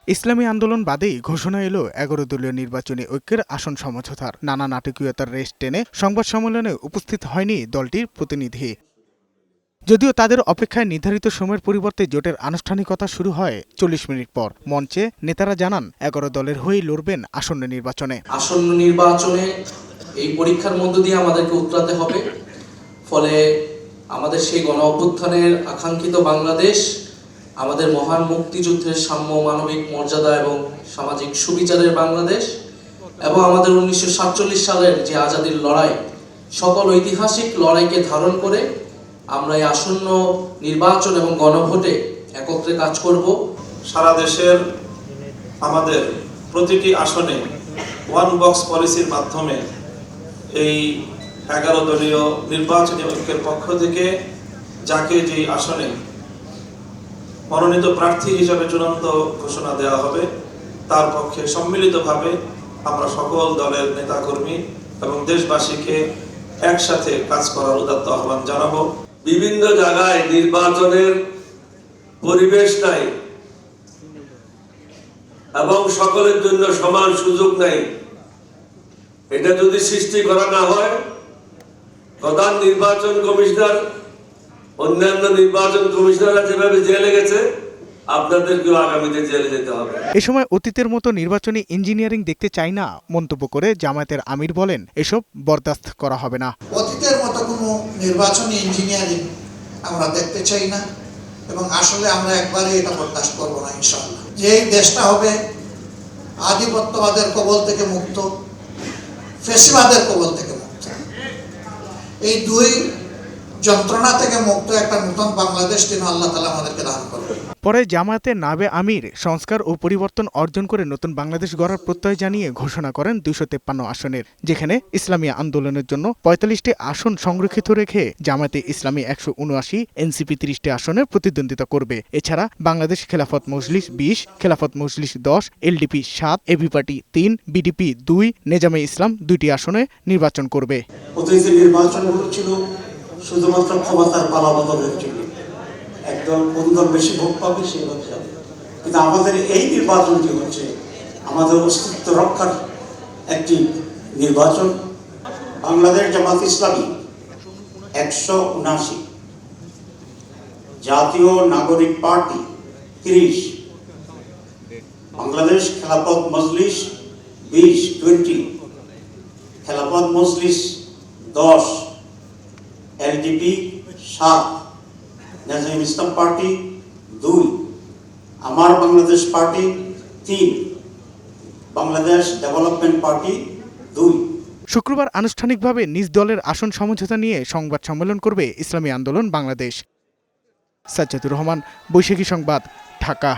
ইসলামী আন্দোলন বাদেই ঘোষণা এলো ১১ দলীয় নির্বাচনী ঐক্যের আসন সমঝোতার। নানা নাটকীয়তার রেশ টেনে সংবাদ সম্মেলনে উপস্থিত হয়নি দলটির প্রতিনিধি। যদিও তাদের অপেক্ষায় নির্ধারিত সময়ের পরিবর্তে জোটের আনুষ্ঠানিকতা শুরু হয় ৪০ মিনিট পর। মঞ্চে নেতারা জানান ১১ দলের হয়েই লড়বেন আসন্ন নির্বাচনে। আসন্ন নির্বাচনে এই পরীক্ষার মধ্য দিয়ে আমাদেরকে উতরাতে হবে। ফলে আমাদের সেই গণ অভ্যুত্থানের আকাঙ্ক্ষিত বাংলাদেশ, আমাদের মহান মুক্তিযুদ্ধের সাম্য মানবিক মর্যাদা এবং সামাজিক সুবিচারের বাংলাদেশ এবং আমাদের ১৯৪৭ সালের যে আজাদির লড়াই, সকল ঐতিহাসিক লড়াইকে ধারণ করে আমরা এই আসন্ন নির্বাচন এবং গণভোটে একত্রে কাজ করব। সারা দেশের আমাদের প্রতিটি আসনে ওয়ান বক্স পলিসির মাধ্যমে এই ১১ দলীয় নির্বাচনী ঐক্যের পক্ষ থেকে যাকে যে আসনে মনোনীত প্রার্থী হিসাবে চূড়ান্ত ঘোষণা দেওয়া হবে তার পক্ষে সম্মিলিতভাবে আমরা সকল দলের নেতাকর্মী এবং দেশবাসীকে একসাথে কাজ করার উদাত্ত আহ্বান জানাবো। বিভিন্ন জায়গায় নির্বাচনের পরিবেশ নাই এবং সকলের জন্য সমান সুযোগ নাই। এটা যদি সৃষ্টি করা না হয়, প্রধান নির্বাচন কমিশনার, অন্যান্য নির্বাচন কমিশনাররা যেভাবে জেলে গেছে, আপনাদেরকেও আগামীতে জেলে যেতে হবে। এ সময় অতীতের মতো নির্বাচনী ইঞ্জিনিয়ারিং দেখতে চাই না মন্তব্য করে জামায়াতের আমির বলেন, এসব বরদাস্ত করা হবে না। অতীতের মতো কোনো নির্বাচনী ইঞ্জিনিয়ারিং আমরা দেখতে চাই না এবং আসলে আমরা একবারে এটা বরদাস্ত করব না ইনশাআল্লাহ। যে এই দেশটা হবে আধিপত্যবাদের কবল থেকে মুক্ত, ফ্যাসিবাদের কবল থেকে মুক্ত, এই দুই যন্ত্রণা থেকে মুক্ত একটা নতুন বাংলাদেশ যেন আল্লাহ তাআলা আমাদেরকে দান করবে। পরে জামায়াতের নাবে আমির সংস্কার ও পরিবর্তন অর্জন করে নতুন বাংলাদেশ গড়ার প্রত্যয় জানিয়ে ঘোষণা করেন ২৫৩ আসনের, যেখানে ইসলামী আন্দোলনের জন্য ৪৫টি আসন সংরক্ষিত রেখে জামায়াতে ইসলামী ১৭৯, এনসিপি ৩০টি আসনের প্রতিদ্বন্দ্বিতা করবে। এছাড়া Bangladesh Khelafat Majlis ২০, Khelafat Majlis ১০, LDP ৭, AB party ৩, BDP ২, Nezame Islam ২টি আসনে নির্বাচন করবে। অতীতের নির্বাচনগুলো ছিল শুধুমাত্র ক্ষমতার পালাবদলের জন্য, একদল কোন দল বেশি ভোট পাবে সেই দল যাবে। কিন্তু আমাদের এই নির্বাচনটি হচ্ছে আমাদের অস্তিত্ব রক্ষার একটি নির্বাচন। বাংলাদেশ জামাত ইসলামী ১৭৯, জাতীয় নাগরিক পার্টি ৩০, বাংলাদেশ খেলাফত মজলিস 20, খেলাফত মজলিস ১০, এলডিপি ৭, নেজামে ইসলাম পার্টি ২, আমার Bangladesh party ৩, Bangladesh development party ২। শুক্রবার আনুষ্ঠানিকভাবে নিজ দলের আসন সমঝোতা নিয়ে সংবাদ সম্মেলন করবে ইসলামী আন্দোলন বাংলাদেশ। সাজ্জাদুর রহমান, বৈশাখী সংবাদ, ঢাকা।